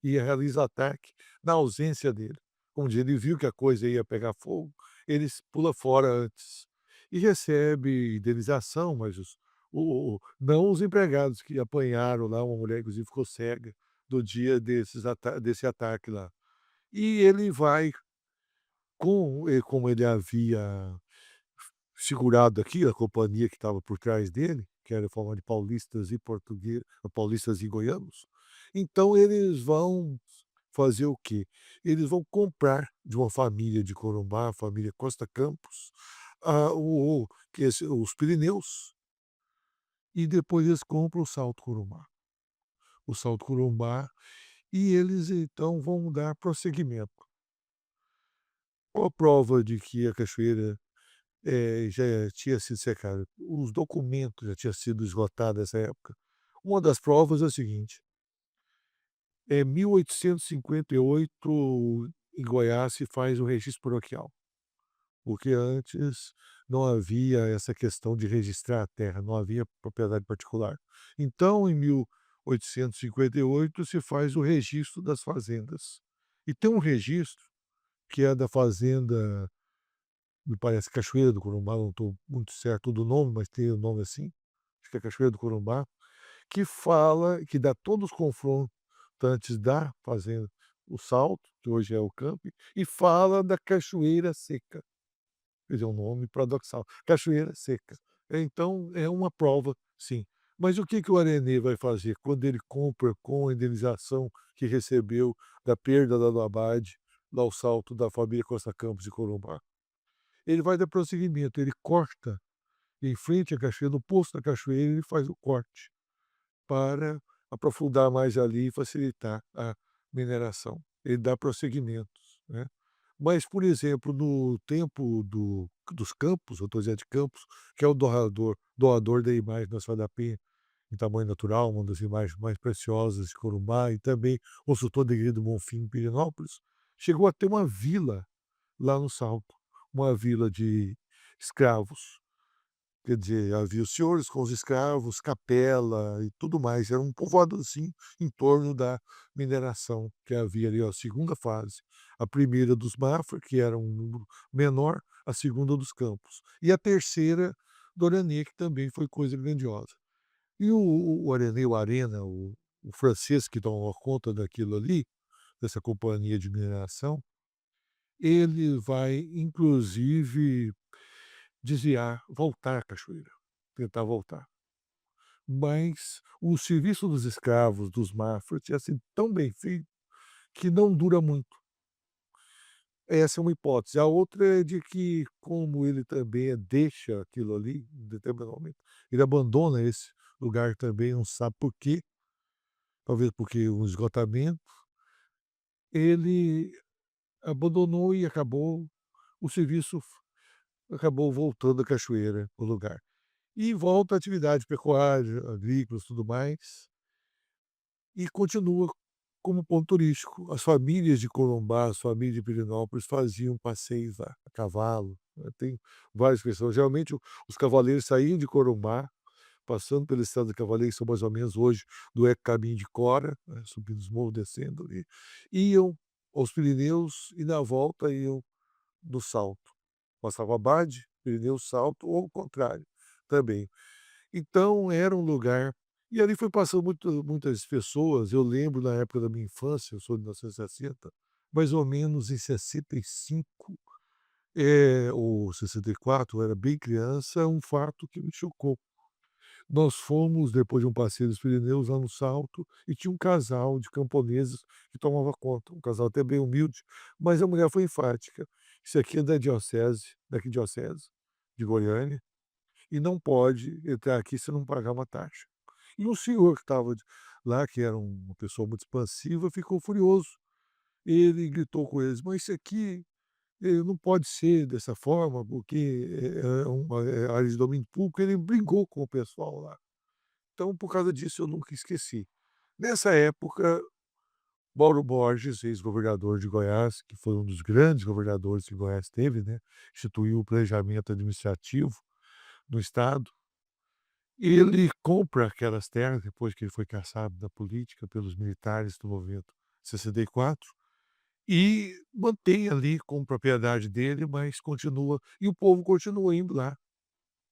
e realiza ataque na ausência dele. Como diz, ele viu que a coisa ia pegar fogo, ele pula fora antes e recebe indenização, mas não os empregados que apanharam lá, uma mulher inclusive ficou cega do dia desse ataque lá. E ele vai, como ele havia segurado aqui, a companhia que estava por trás dele, que era formada de paulistas e portugueses, paulistas e goianos, então eles vão fazer o quê? Eles vão comprar de uma família de Corumbá, a família Costa Campos, os Pirineus, e depois eles compram o Salto Corumbá. O Salto Corumbá, e eles então vão dar prosseguimento. Qual a prova de que a cachoeira já tinha sido secada? Os documentos já tinham sido esgotados nessa época. Uma das provas é o seguinte: 1858, em Goiás, se faz o registro paroquial, porque antes não havia essa questão de registrar a terra, não havia propriedade particular. Então, em 1858, se faz o registro das fazendas. E tem um registro que é da fazenda, me parece Cachoeira do Corumbá, não estou muito certo do nome, mas tem o nome assim, acho que é Cachoeira do Corumbá, que fala, que dá todos os confrontantes da fazenda, o Salto, que hoje é o camping, e fala da Cachoeira Seca. Quer dizer, um nome paradoxal, Cachoeira Seca. Então, é uma prova, sim. Mas o que o Arenê vai fazer quando ele compra com a indenização que recebeu da perda da do Abade, lá o Salto da família Costa Campos de Corumbá? Ele vai dar prosseguimento, ele corta em frente à cachoeira, no poço da cachoeira, ele faz o corte para aprofundar mais ali e facilitar a mineração. Ele dá prosseguimentos, né. Mas, por exemplo, no tempo dos Campos, Doutor Zé de Campos, que é o doador da imagem Nossa Senhora da Penha em tamanho natural, uma das imagens mais preciosas de Corumbá, e também consultor da igreja do Bonfim em Pirenópolis, chegou a ter uma vila lá no Salto, uma vila de escravos. Quer dizer, havia os senhores com os escravos, capela e tudo mais. Era um povoado assim em torno da mineração que havia ali, ó, a segunda fase. A primeira dos Mafra, que era um número menor, a segunda dos Campos. E a terceira do Aranê, que também foi coisa grandiosa. E o Aranê, o Arena, o francês que tomou conta daquilo ali, dessa companhia de mineração, ele vai inclusive desviar, voltar à cachoeira, tentar voltar. mas o serviço dos escravos, dos Mafra, tinha sido tão bem feito que não dura muito. Essa é uma hipótese. A outra é de que, como ele também deixa aquilo ali, em determinado momento, ele abandona esse lugar também, não sabe por quê, talvez porque um esgotamento, ele abandonou e acabou o serviço acabou voltando à cachoeira, o lugar. E volta à atividade pecuária, agrícolas, tudo mais, e continua como ponto turístico. As famílias de Corumbá, as famílias de Pirenópolis faziam passeios lá, a cavalo, né, tem várias pessoas. Geralmente os cavaleiros saíam de Corumbá, passando pela estrada de cavaleiro, que são mais ou menos hoje do Caminho de Cora, né, subindo os morros, descendo ali, iam aos Pirineus e na volta iam no Salto. Passava Abade, Pirineus, Salto ou o contrário também. Então era um lugar e ali foi passando muitas pessoas, eu lembro na época da minha infância, eu sou de 1960, mais ou menos em 65, ou 64, eu era bem criança, um fato que me chocou. Nós fomos, depois de um passeio dos Pirineus, lá no Salto, e tinha um casal de camponeses que tomava conta, um casal até bem humilde, mas a mulher foi enfática: "Isso aqui é da diocese, daqui diocese de Goiânia, e não pode entrar aqui se não pagar uma taxa". E o senhor que estava lá, que era uma pessoa muito expansiva, ficou furioso. Ele gritou com eles: "Mas isso aqui, não pode ser dessa forma, porque é uma área de domínio público". Ele brigou com o pessoal lá. Então, por causa disso, eu nunca esqueci. Nessa época, Mauro Borges, ex-governador de Goiás, que foi um dos grandes governadores que Goiás teve, né, instituiu o planejamento administrativo no estado. Ele compra aquelas terras depois que ele foi caçado da política pelos militares do movimento 64 e mantém ali como propriedade dele, mas continua e o povo continua indo lá,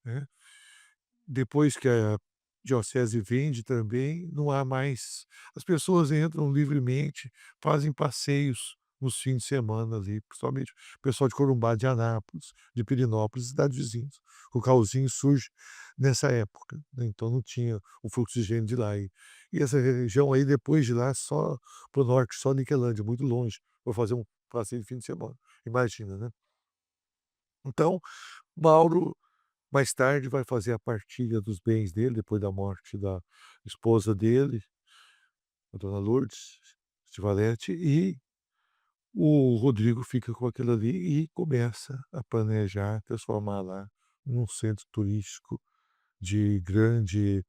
né. Depois que a diocese vende também, não há mais as pessoas entram livremente, fazem passeios nos fins de semana ali, principalmente o pessoal de Corumbá, de Anápolis, de Pirenópolis, cidades vizinhas. O Cauzinho surge nessa época, né, então não tinha o fluxo de gente de lá. E essa região aí, depois de lá, só para o norte, só Niquelândia, muito longe, para fazer um passeio de fim de semana, imagina, né. Então, Mauro mais tarde vai fazer a partilha dos bens dele, depois da morte da esposa dele, a dona Lourdes Stivaleti, e o Rodrigo fica com aquilo ali e começa a planejar transformar lá num centro turístico de grande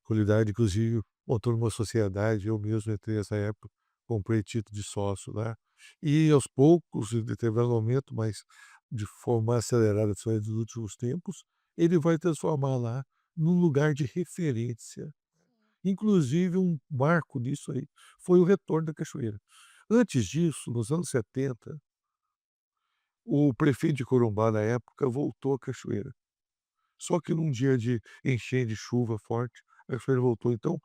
qualidade, inclusive montou numa sociedade, eu mesmo entrei nessa época, comprei título de sócio lá, e aos poucos, em determinado momento, mas de forma acelerada, só nos últimos tempos, ele vai transformar lá num lugar de referência. Inclusive um marco disso aí foi o retorno da cachoeira. Antes disso, nos anos 70, o prefeito de Corumbá, na época, voltou à cachoeira. Só que num dia de enchente, de chuva forte, a cachoeira voltou. Então,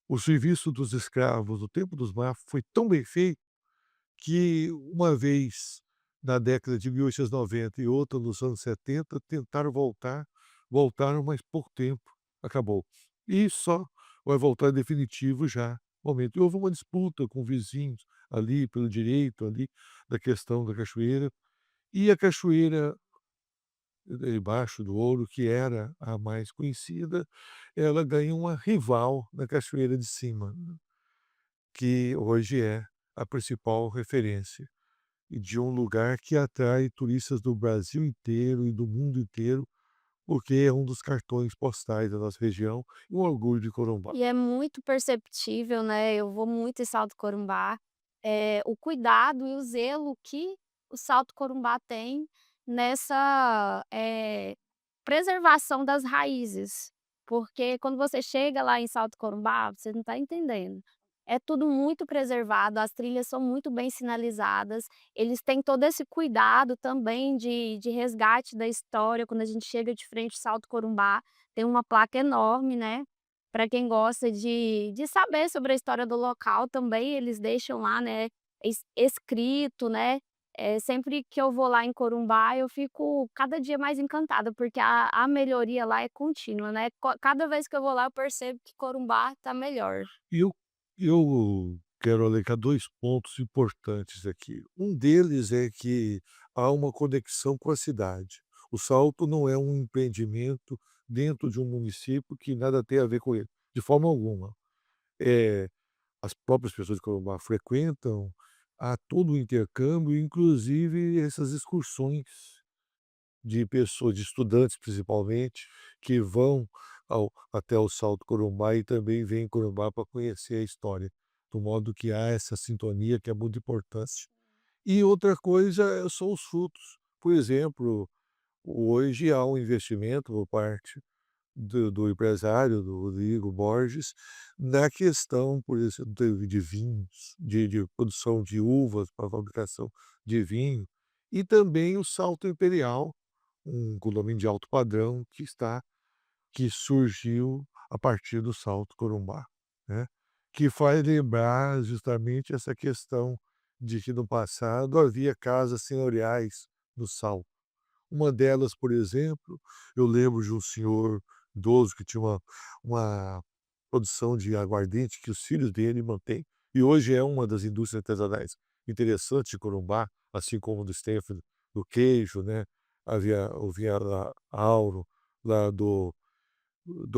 o serviço dos escravos, o tempo dos Mafra, foi tão bem feito que uma vez na década de 1890 e outra nos anos 70 tentaram voltar, voltaram, mas pouco tempo, acabou. E só vai voltar em definitivo já, momento. E houve uma disputa com vizinhos ali, pelo direito ali, da questão da cachoeira, e a cachoeira embaixo do Ouro, que era a mais conhecida, ela ganha uma rival na cachoeira de cima, né, que hoje é a principal referência e de um lugar que atrai turistas do Brasil inteiro e do mundo inteiro, porque é um dos cartões postais da nossa região e um orgulho de Corumbá. E é muito perceptível, né, eu vou muito em Salto Corumbá, o cuidado e o zelo que o Salto Corumbá tem nessa, preservação das raízes, porque quando você chega lá em Salto Corumbá, você não está entendendo. É tudo muito preservado, as trilhas são muito bem sinalizadas, eles têm todo esse cuidado também de resgate da história, quando a gente chega de frente ao Salto Corumbá, tem uma placa enorme, né, para quem gosta de saber sobre a história do local também, eles deixam lá, né, escrito, né, Sempre que eu vou lá em Corumbá, eu fico cada dia mais encantada, porque a melhoria lá é contínua, né. Cada vez que eu vou lá, eu percebo que Corumbá tá melhor. E eu quero alegar 2 pontos importantes aqui. Um deles é que há uma conexão com a cidade. O Salto não é um empreendimento dentro de um município que nada tem a ver com ele, de forma alguma. Eh, as próprias pessoas de Corumbá frequentam, há todo o intercâmbio, inclusive essas excursões de pessoas, de estudantes principalmente, que vão até o Salto Corumbá e também vêm em Corumbá para conhecer a história, do modo que há essa sintonia que é muito importante. E outra coisa são os frutos. Por exemplo, hoje há um investimento por parte do empresário, do Rodrigo Borges, na questão, por exemplo, de vinhos, de produção de uvas para fabricação de vinho, e também o Salto Imperial, um condomínio de alto padrão que surgiu a partir do Salto Corumbá, né, que faz lembrar justamente essa questão de que no passado havia casas senhoriais no Salto. Uma delas, por exemplo, eu lembro de um senhor idoso que tinha uma produção de aguardente que os filhos dele mantêm, e hoje é uma das indústrias artesanais interessantes de Corumbá, assim como do Stanford, do queijo, né, havia o Vinha Auro, lá do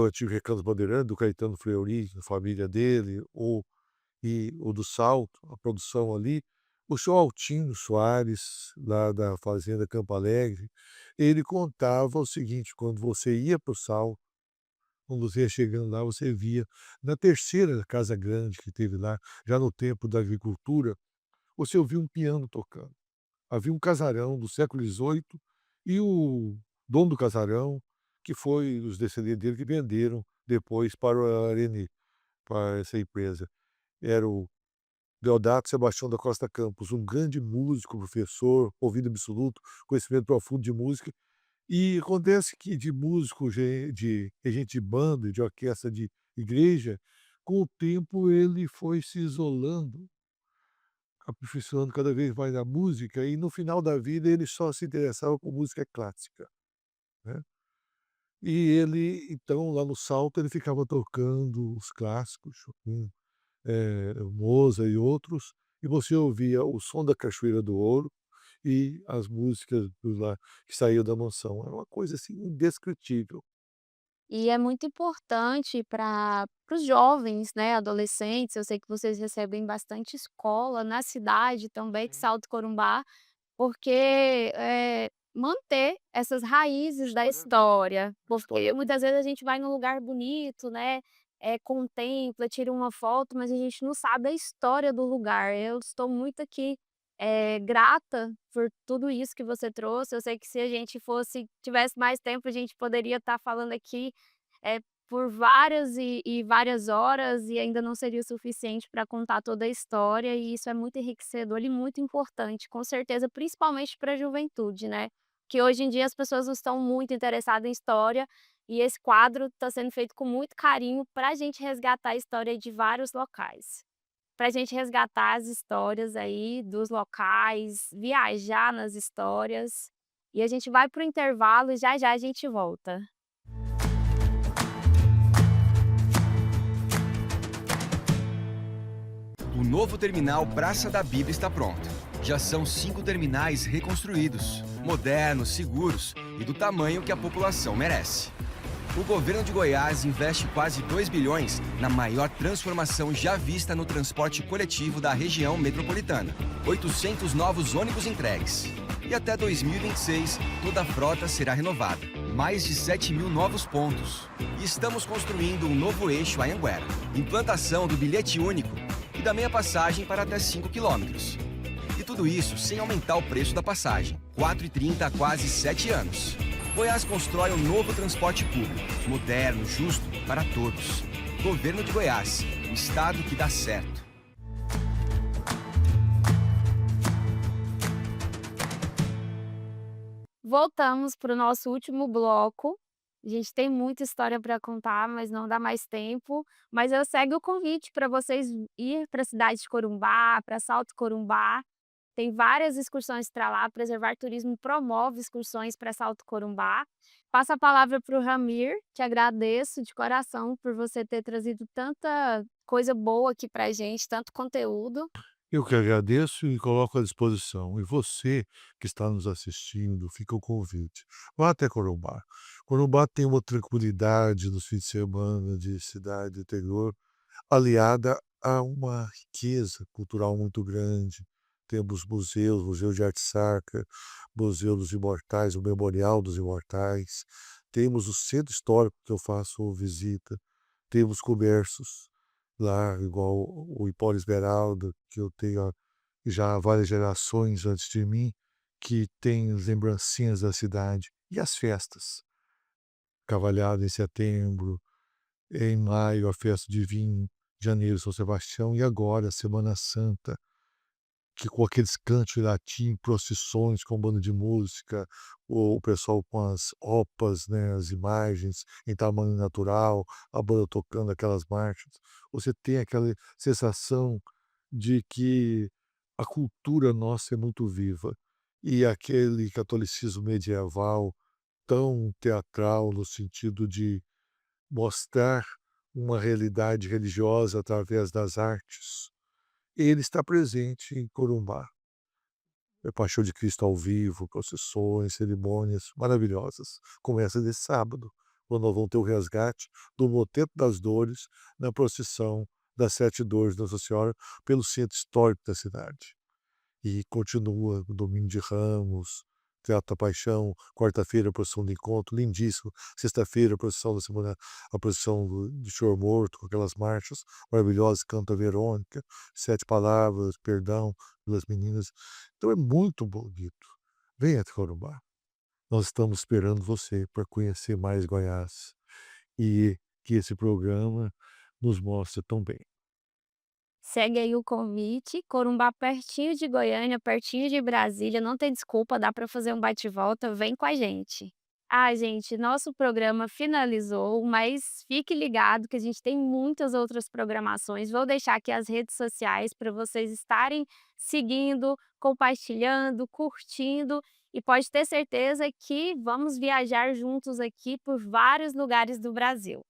antigo Recanto Bandeirante, do Caetano Fleury, a família dele, o do Salto, a produção ali. O senhor Altino Soares, lá da fazenda Campo Alegre, ele contava o seguinte: quando você ia para o Salto, quando você ia chegando lá, você via na terceira casa grande que teve lá, já no tempo da agricultura, você ouvia um piano tocando. Havia um casarão do século XVIII e o dono do casarão, que foi os descendentes dele que venderam depois para a Areni, para essa empresa. Era o Deodato Sebastião da Costa Campos, um grande músico, professor, ouvido absoluto, conhecimento profundo de música. E acontece que de músico, de regente de banda, de orquestra de igreja, com o tempo ele foi se isolando, aperfeiçoando cada vez mais a música, e no final da vida ele só se interessava por música clássica, né. E ele, então, lá no Salto, ele ficava tocando os clássicos, Chopin, Mozart e outros, e você ouvia o som da Cachoeira do Ouro e as músicas do lá que saíam da mansão. Era uma coisa, assim, indescritível. E é muito importante para os jovens, né, adolescentes, eu sei que vocês recebem bastante escola na cidade também de Sim. Salto Corumbá, porque, manter essas raízes da História história, história porque muitas vezes a gente vai num lugar bonito, né, contempla, tira uma foto, mas a gente não sabe a história do lugar. Eu estou muito aqui, grata por tudo isso que você trouxe. Eu sei que se a gente tivesse mais tempo, a gente poderia estar falando aqui, por várias e várias horas, e ainda não seria o suficiente para contar toda a história, e isso é muito enriquecedor e muito importante, com certeza, principalmente para a juventude, né, que hoje em dia as pessoas não estão muito interessadas em história, e esse quadro está sendo feito com muito carinho para a gente resgatar a história de vários locais. Para a gente resgatar as histórias aí dos locais, viajar nas histórias, e a gente vai para o intervalo e já já a gente volta. O novo terminal Praça da Bíblia está pronto. Já são 5 terminais reconstruídos, modernos, seguros e do tamanho que a população merece. O governo de Goiás investe quase 2 bilhões na maior transformação já vista no transporte coletivo da região metropolitana. 800 novos ônibus entregues. E até 2026, toda a frota será renovada. Mais de 7 mil novos pontos. E estamos construindo um novo eixo Anhanguera. Implantação do bilhete único e da meia passagem para até 5 quilômetros. E tudo isso sem aumentar o preço da passagem. 4,30 há quase 7 anos. Goiás constrói um novo transporte público, moderno, justo, para todos. Governo de Goiás, o estado que dá certo. Voltamos para o nosso último bloco. A gente tem muita história para contar, mas não dá mais tempo. Mas eu segue o convite para vocês ir para a cidade de Corumbá, para Salto Corumbá, tem várias excursões para lá, Preservar Turismo promove excursões para Salto Corumbá. Passo a palavra para o Ramir, te agradeço de coração por você ter trazido tanta coisa boa aqui pra gente, tanto conteúdo. Eu que agradeço e coloco à disposição. E você que está nos assistindo, fica o convite. Vá até Corumbá. Corumbá tem uma tranquilidade nos fins de semana de cidade interior, aliada a uma riqueza cultural muito grande. Temos museus, Museu de Arte Sacra, Museu dos Imortais, o Memorial dos Imortais. Temos o Centro Histórico que eu faço visita. Temos comércios lá, igual o Hipólito Esmeralda, que eu tenho já há várias gerações antes de mim, que tem lembrancinhas da cidade. E as festas? Cavalhada em setembro, em maio, a festa de vinho, janeiro, São Sebastião, e agora, Semana Santa, que com aqueles cantos em latim, procissões com banda de música, o pessoal com as opas, né, as imagens em tamanho natural, a banda tocando aquelas marchas. Você tem aquela sensação de que a cultura nossa é muito viva. E aquele catolicismo medieval tão teatral no sentido de mostrar uma realidade religiosa através das artes, ele está presente em Corumbá. É Paixão de Cristo ao vivo, procissões, cerimônias maravilhosas. Começa nesse sábado, quando nós vamos ter o resgate do Moteto das Dores na procissão das Sete Dores de Nossa Senhora pelo centro histórico da cidade. E continua no Domingo de Ramos, Teatro da Paixão, quarta-feira, a procissão do encontro, lindíssimo. Sexta-feira, a procissão da semana, a procissão do Senhor Morto, com aquelas marchas maravilhosas, Canta Verônica, Sete Palavras, Perdão pelas Meninas. Então é muito bonito. Venha até Corumbá. Nós estamos esperando você para conhecer mais Goiás e que esse programa nos mostre tão bem. Segue aí o convite, Corumbá pertinho de Goiânia, pertinho de Brasília, não tem desculpa, dá para fazer um bate e volta, vem com a gente. Ah, gente, nosso programa finalizou, mas fique ligado que a gente tem muitas outras programações. Vou deixar aqui as redes sociais para vocês estarem seguindo, compartilhando, curtindo e pode ter certeza que vamos viajar juntos aqui por vários lugares do Brasil.